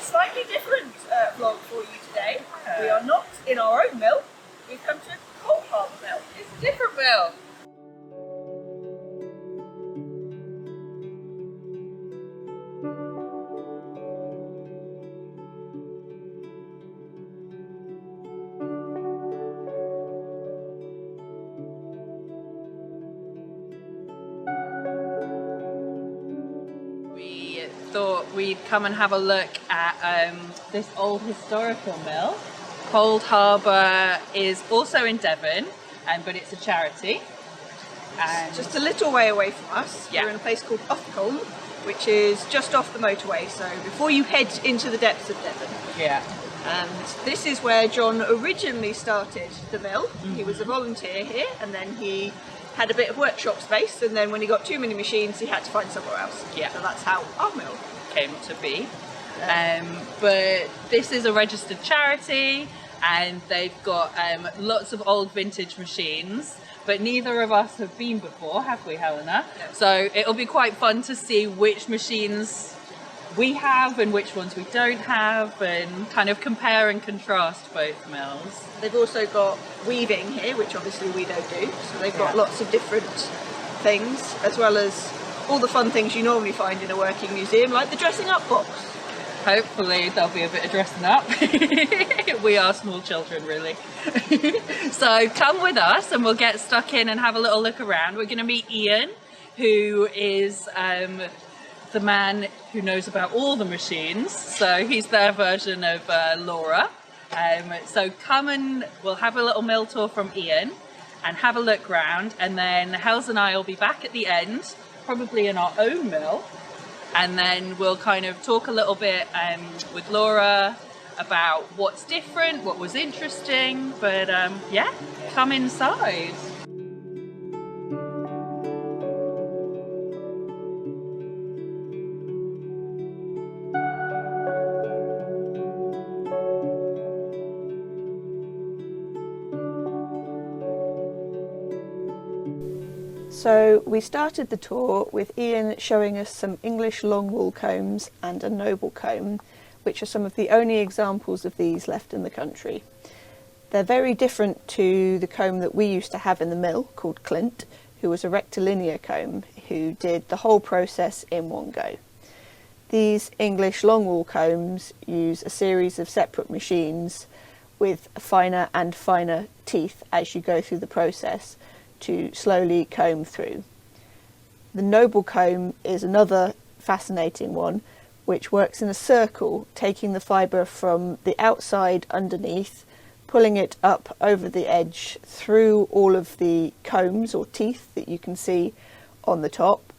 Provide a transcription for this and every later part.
slightly different vlog for you today. We are not in our own mill. We've come to Coldharbour mill. It's a different mill. We thought we'd come and have a look at this old historical mill. Coldharbour is also in Devon, but it's a charity. And Just a little way away from us. Yeah. We're in a place called Uffculme, which is just off the motorway, so before you head into the depths of Devon. yeah, And this is where John originally started the mill. He was a volunteer here, and then he had a bit of workshop space, and then when he got too many machines, he had to find somewhere else. Yeah. So that's how our mill came to be. But this is a registered charity, and they've got lots of old vintage machines. But neither of us have been before, have we, Helena? No. So it'll be quite fun to see which machines we have and which ones we don't have, and kind of compare and contrast both mills. They've also got weaving here, which obviously we don't do. So they've got Yeah. lots of different things, as well as all the fun things you normally find in a working museum, like the dressing up box. Hopefully there'll be a bit of dressing up. We are small children, really. So come with us and we'll get stuck in and have a little look around. We're going to meet Ian, who is the man who knows about all the machines. So he's their version of Laura. So come and we'll have a little mill tour from Ian and have a look round, and then Hels and I will be back at the end, probably in our own mill. And then we'll kind of talk a little bit with Laura about what's different, what was interesting, but yeah, come inside. So we started the tour with Ian showing us some English long wool combs and a noble comb, which are some of the only examples of these left in the country. They're very different to the comb that we used to have in the mill, called Clint, who was a rectilinear comb, who did the whole process in one go. These English long wool combs use a series of separate machines with finer and finer teeth as you go through the process to slowly comb through. The noble comb is another fascinating one, which works in a circle, taking the fibre from the outside underneath, pulling it up over the edge through all of the combs or teeth that you can see on the top,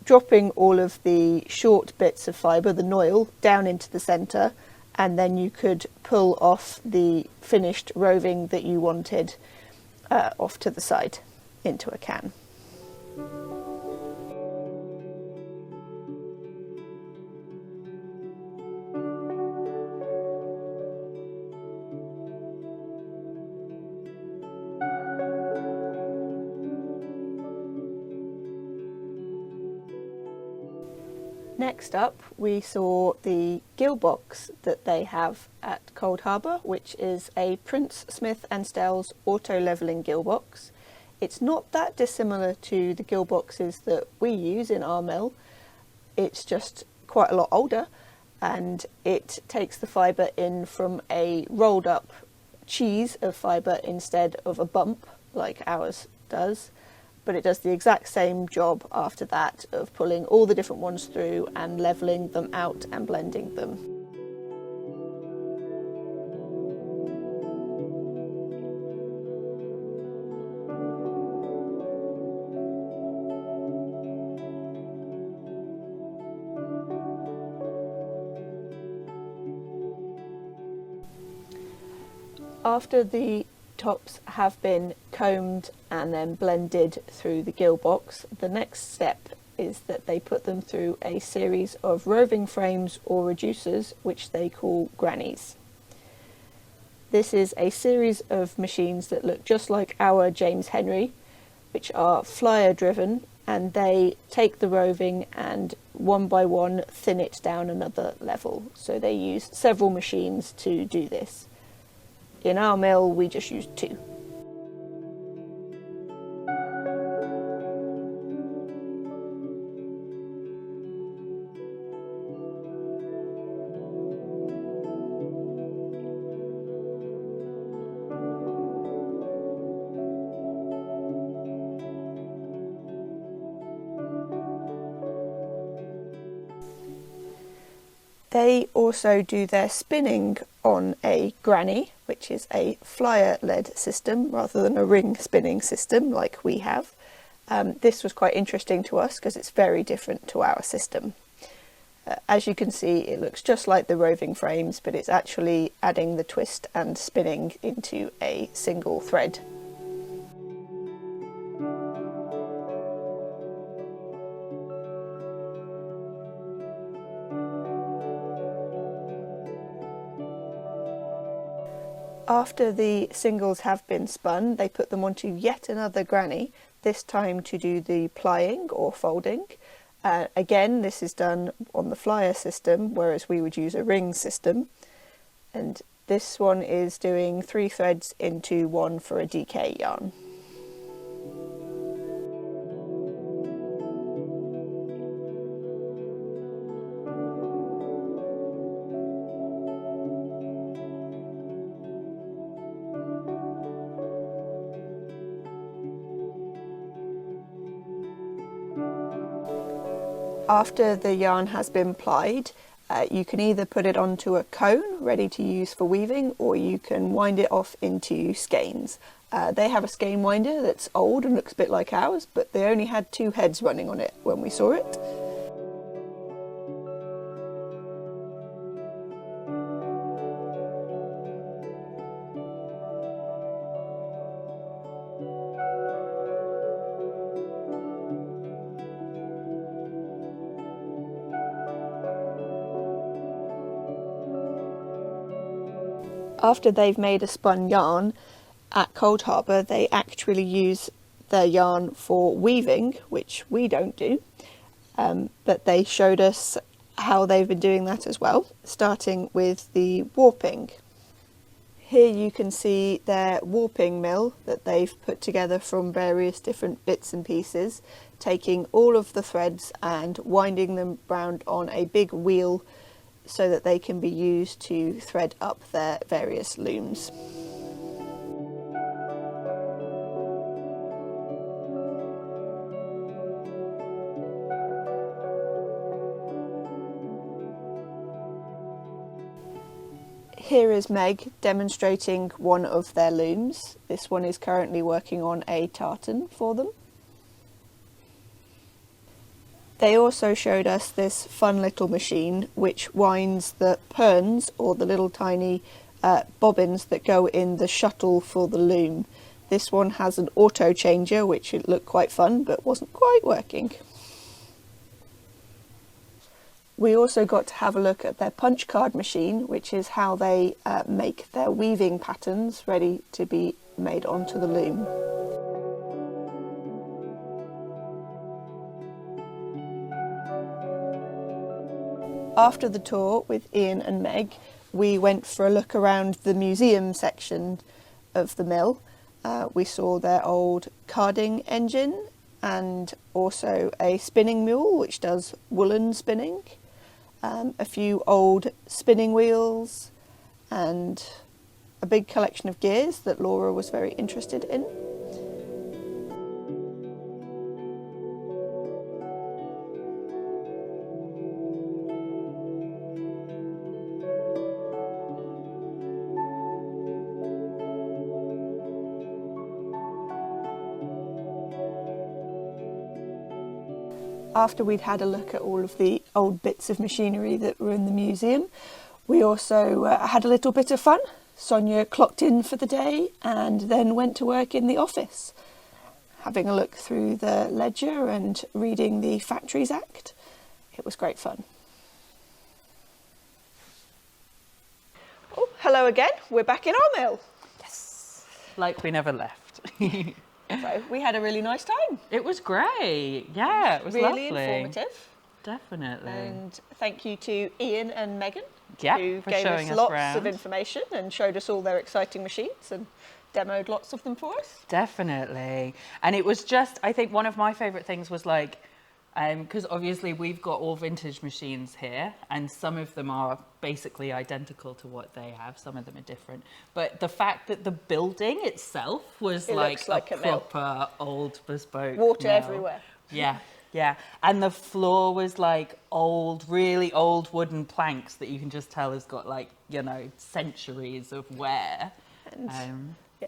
dropping all of the short bits of fibre, the noil, down into the centre, and then you could pull off the finished roving that you wanted off to the side into a can. Next up, we saw the Gill box that they have at Coldharbour, which is a Prince, Smith and Stells auto-levelling gill box. It's not that dissimilar to the gill boxes that we use in our mill. It's just quite a lot older, and it takes the fibre in from a rolled up cheese of fibre instead of a bump like ours does. But it does the exact same job after that of pulling all the different ones through and levelling them out and blending them. After the tops have been combed and then blended through the gill box, the next step is that they put them through a series of roving frames or reducers, which they call Grannies. This is a series of machines that look just like our James Henry, which are flyer driven and they take the roving and one by one thin it down another level. So they use several machines to do this. In our mill we just use 2. They also do their spinning on a granny, which is a flyer-led system rather than a ring spinning system like we have. This was quite interesting to us because it's very different to our system. As you can see, it looks just like the roving frames, but it's actually adding the twist and spinning into a single thread. After the singles have been spun, they put them onto yet another granny, this time to do the plying or folding. Again, this is done on the flyer system, whereas we would use a ring system. And this one is doing 3 threads into 1 for a DK yarn. After the yarn has been plied, you can either put it onto a cone ready to use for weaving, or you can wind it off into skeins. They have a skein winder that's old and looks a bit like ours, but they only had 2 heads running on it when we saw it. After they've made a spun yarn, at Coldharbour they actually use their yarn for weaving, which we don't do, but they showed us how they've been doing that as well, starting with the warping. Here you can see their warping mill that they've put together from various different bits and pieces, taking all of the threads and winding them round on a big wheel so that they can be used to thread up their various looms. Here is Meg demonstrating one of their looms. This one is currently working on a tartan for them. They also showed us this fun little machine which winds the perns, or the little tiny bobbins that go in the shuttle for the loom. This one has an auto changer, which looked quite fun but wasn't quite working. We also got to have a look at their punch card machine, which is how they make their weaving patterns ready to be made onto the loom. After the tour with Ian and Meg, we went for a look around the museum section of the mill. We saw their old carding engine and also a spinning mule which does woolen spinning, a few old spinning wheels and a big collection of gears that Laura was very interested in. After we'd had a look at all of the old bits of machinery that were in the museum, we also had a little bit of fun. Sonia clocked in for the day and then went to work in the office, having a look through the ledger and reading the Factories Act. It was great fun. Oh, hello again. We're back in our mill. Yes, like we never left. So we had a really nice time. It was great. Yeah, it was really lovely. informative. Definitely. And thank you to Ian and Megan, Yeah, who for gave showing us us lots round. of information and showed us all their exciting machines and demoed lots of them for us. Definitely. And it was just, I think one of my favourite things was like, because obviously we've got all vintage machines here and some of them are basically identical to what they have. Some of them are different. But the fact that the building itself was like a proper old bespoke Water mill. everywhere. Yeah, yeah. And the floor was like old, really old wooden planks that you can just tell has got like, you know, centuries of wear.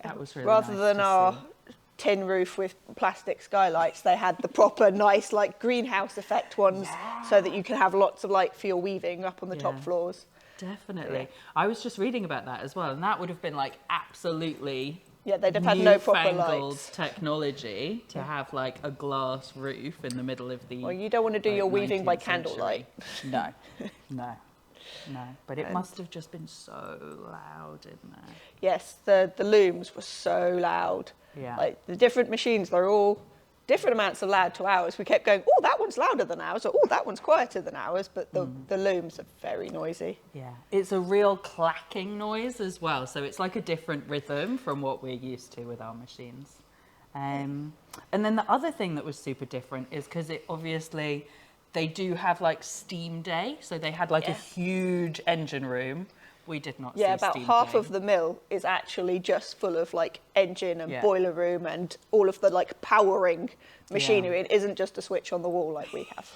That was really rather nice than to our see. tin roof with plastic skylights, they had the proper nice like greenhouse effect ones, so that you can have lots of light for your weaving up on the top floors. Definitely. Yeah. I was just reading about that as well, and that would have been like absolutely They'd have had no proper lights. Technology to have like a glass roof in the middle of the. Well, you don't want to do your weaving by candlelight. No, no. No, but it must have just been so loud in there. Yes, the looms were so loud. Yeah. Like the different machines, they're all different amounts of loud to ours. We kept going, oh, that one's louder than ours, or oh, that one's quieter than ours, but the looms are very noisy. Yeah, it's a real clacking noise as well, so it's like a different rhythm from what we're used to with our machines. And then the other thing that was super different is because it obviously, they do have like steam day, so they had like a huge engine room. We did not see about steam half day. of the mill is actually just full of like engine and boiler room and all of the like powering machinery. It isn't just a switch on the wall like we have.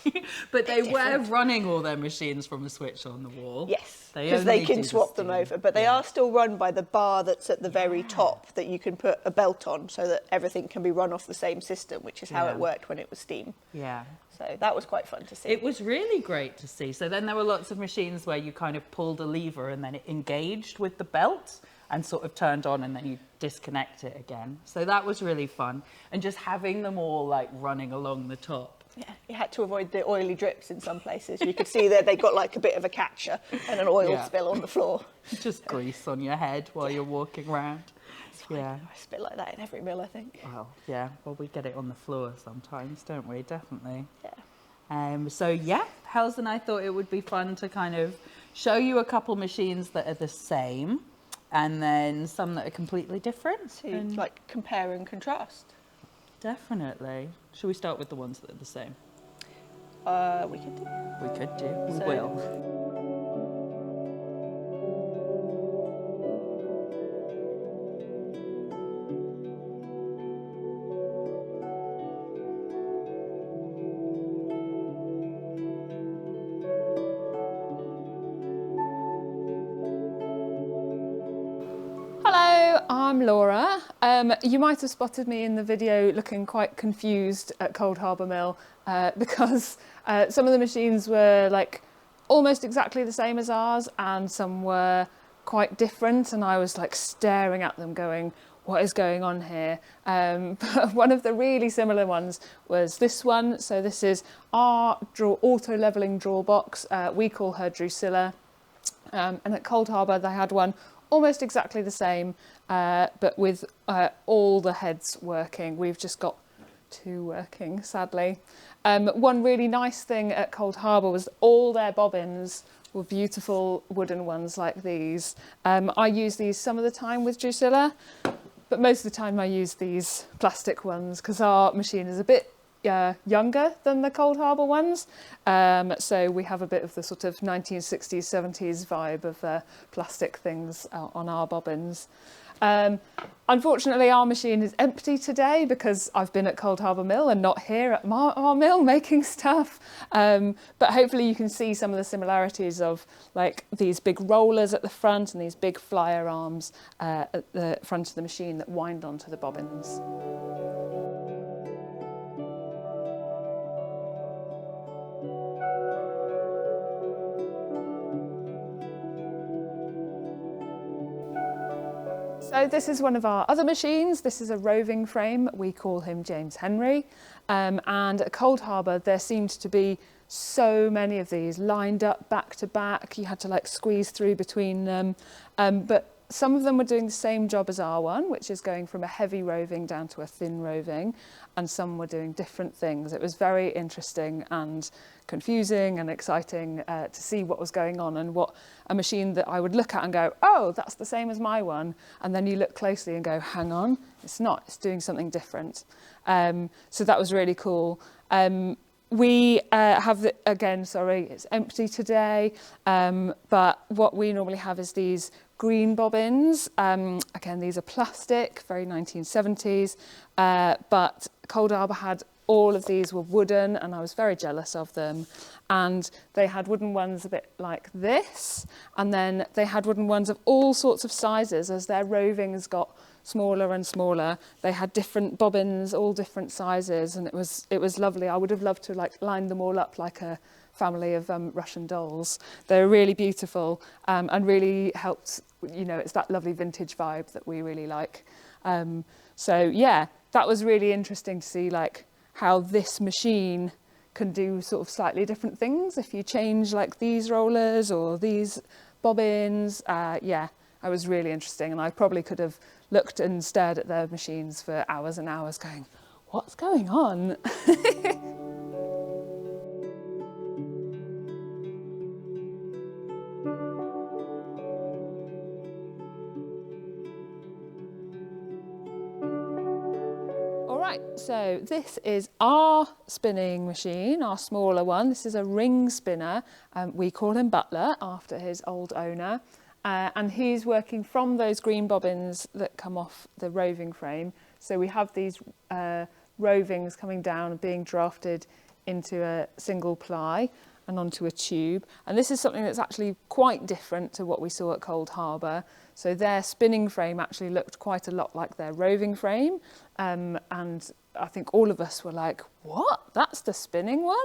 But they were running all their machines from a switch on the wall. Yes, because they can swap them over, but they are still run by the bar that's at the very top that you can put a belt on so that everything can be run off the same system, which is how it worked when it was steam. Yeah. So that was quite fun to see. It was really great to see. So then there were lots of machines where you kind of pulled a lever and then it engaged with the belt and sort of turned on and then you disconnect it again. So that was really fun. And just having them all like running along the top. Yeah, you had to avoid the oily drips in some places. You could see that they got like a bit of a catcher and an oil spill on the floor. Just grease on your head while you're walking around. Yeah. It's a bit like that in every mill, I think. Well, yeah. Well, we get it on the floor sometimes, don't we? Definitely. Yeah. So yeah, Hels and I thought it would be fun to kind of show you a couple machines that are the same and then some that are completely different. So you like compare and contrast. Definitely. Should we start with the ones that are the same? We could do. We could do. We will. Hello, I'm Laura. You might have spotted me in the video looking quite confused at Coldharbour Mill because some of the machines were like almost exactly the same as ours and some were quite different, and I was like staring at them going, what is going on here? But one of the really similar ones was this one. So this is our auto levelling draw box. We call her Drusilla. And at Coldharbour they had one almost exactly the same, but with all the heads working. We've just got two working, sadly. One really nice thing at Coldharbour was all their bobbins were beautiful wooden ones like these. I use these some of the time with Drusilla, but most of the time I use these plastic ones because our machine is a bit younger than the Coldharbour ones. So we have a bit of the sort of 1960s, 70s vibe of plastic things on our bobbins. Unfortunately, our machine is empty today because I've been at Coldharbour Mill and not here at our mill making stuff. But hopefully you can see some of the similarities of like these big rollers at the front and these big flyer arms at the front of the machine that wind onto the bobbins. So this is one of our other machines. This is a roving frame. We call him James Henry. And at Coldharbour, there seemed to be so many of these lined up back to back. You had to like squeeze through between them. But some of them were doing the same job as our one, which is going from a heavy roving down to a thin roving, and some were doing different things. It was very interesting and confusing and exciting to see what was going on, and what a machine that I would look at and go, oh, that's the same as my one. And then you look closely and go, hang on, it's not, it's doing something different. So that was really cool. We have, again, sorry, it's empty today, but what we normally have is these green bobbins. Again, these are plastic, very 1970s, but Coldharbour had all of these were wooden, and I was very jealous of them. And they had wooden ones a bit like this, and then they had wooden ones of all sorts of sizes. As their rovings got smaller and smaller, they had different bobbins, all different sizes, and it was lovely. I would have loved to like line them all up like a family of Russian dolls. They're really beautiful, and really helped, you know, it's that lovely vintage vibe that we really like. So yeah, that was really interesting to see like how this machine can do sort of slightly different things if you change like these rollers or these bobbins. Yeah, it was really interesting, and I probably could have looked and stared at their machines for hours and hours going, what's going on? So this is our spinning machine, our smaller one. This is a ring spinner. We call him Butler after his old owner. And he's working from those green bobbins that come off the roving frame. So we have these rovings coming down and being drafted into a single ply and onto a tube. And this is something that's actually quite different to what we saw at Coldharbour. So their spinning frame actually looked quite a lot like their roving frame. And I think all of us were like, what? That's the spinning one?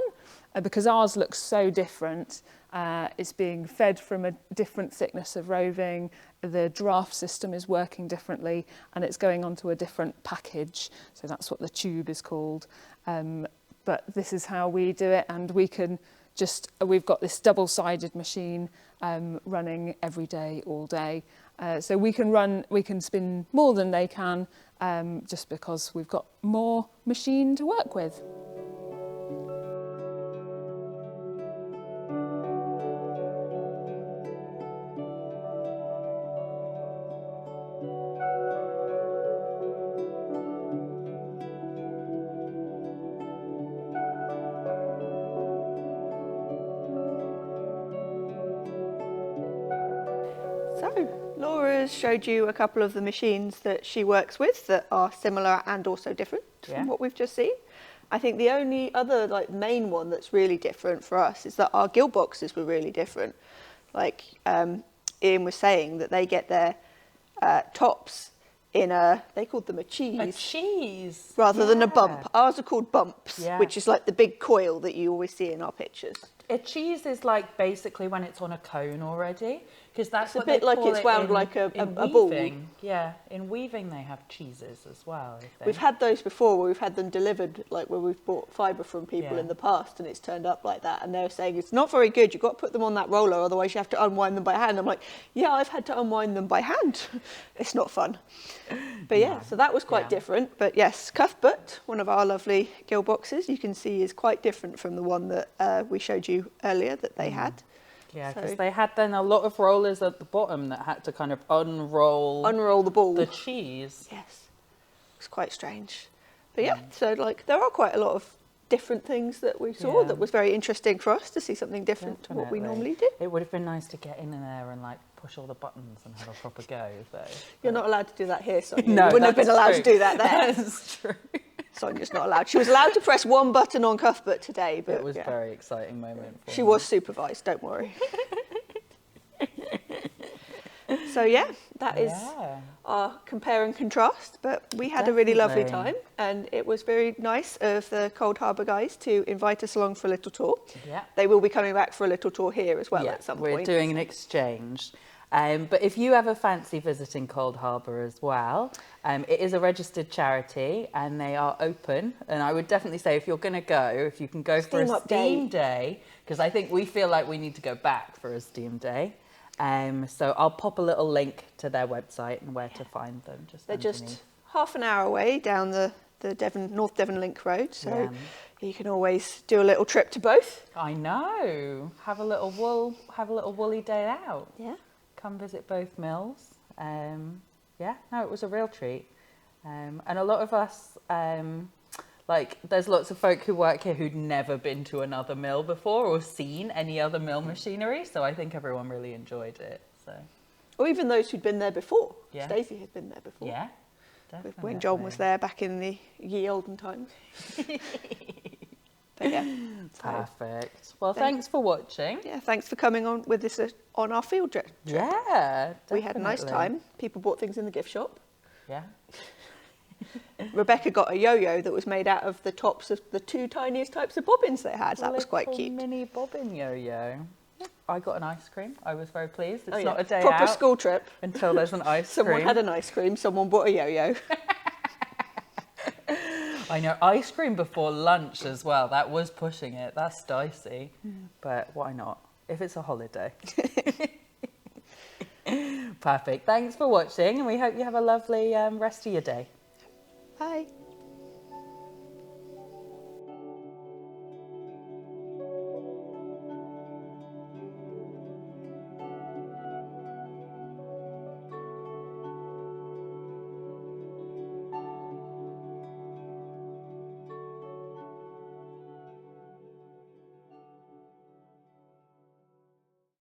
Because ours looks so different. It's being fed from a different thickness of roving. The draft system is working differently, and it's going onto a different package. So that's what the tube is called. But this is how we do it, and we can we've got this double-sided machine running every day, all day. So we can spin more than they can, just because we've got more machine to work with. So, Laura's showed you a couple of the machines that she works with that are similar and also different from what we've just seen. I think the only other main one that's really different for us is that our Gill boxes were really different. Like Ian was saying, that they get their tops in they called them a cheese. A cheese. Rather than a bump. Ours are called bumps, which is like the big coil that you always see in our pictures. A cheese is like basically when it's on a cone already, because that's it's a bit like it's wound like a ball. Yeah, in weaving they have cheeses as well. We've had those before, where we've had them delivered, like where we've bought fibre from people in the past, and it's turned up like that, and they're saying it's not very good. You've got to put them on that roller, otherwise you have to unwind them by hand. I'm like, yeah, I've had to unwind them by hand. It's not fun. But yeah, so that was quite different. But yes, Cuthbert, one of our lovely Gill boxes, you can see is quite different from the one that we showed you earlier that they had. Yeah, because they had then a lot of rollers at the bottom that had to kind of unroll the ball, the cheese. Yes, it's quite strange. But yeah, so there are quite a lot of different things that we saw that was very interesting for us to see something different to what we normally do. It would have been nice to get in there and push all the buttons and have a proper go. Though. You're not allowed to do that here, Sonia. No, you wouldn't have been allowed to do that there. That's true. Sonia's not allowed. She was allowed to press one button on Cuthbert today, but it was a very exciting moment for she her. was supervised, don't worry. So yeah, that is our compare and contrast, but we had a really lovely time, and it was very nice of the Coldharbour guys to invite us along for a little tour. Yeah. They will be coming back for a little tour here as well at some point. We're doing an exchange. But if you ever fancy visiting Coldharbour as well, it is a registered charity and they are open. And I would definitely say if you're going to go, if you can go for a Steam Day, because I think we feel like we need to go back for a Steam Day. So I'll pop a little link to their website and where to find them. They're underneath. just half an hour away down the North Devon Link Road, so you can always do a little trip to both. I know. Have a little woolly day out. Yeah. Come visit both mills. It was a real treat. And a lot of us, there's lots of folk who work here who'd never been to another mill before or seen any other mill machinery. So I think everyone really enjoyed it. So. Or even those who'd been there before. Yeah. Stacey had been there before. Yeah, definitely. When John was there back in the ye olden times. But yeah. Perfect. Well, thanks for watching. Yeah, thanks for coming on with us on our field trip. Yeah, definitely. We had a nice time. People bought things in the gift shop. Yeah. Rebecca got a yo-yo that was made out of the tops of the 2 tiniest types of bobbins they had. That was quite cute. Mini bobbin yo-yo. I got an ice cream. I was very pleased. It's Oh, yeah. not a day Proper out school trip. until there's an ice Someone cream. had an ice cream, someone bought a yo-yo. I know, ice cream before lunch as well. That was pushing it. That's dicey. But why not? If it's a holiday. Perfect. Thanks for watching, and we hope you have a lovely rest of your day. Bye.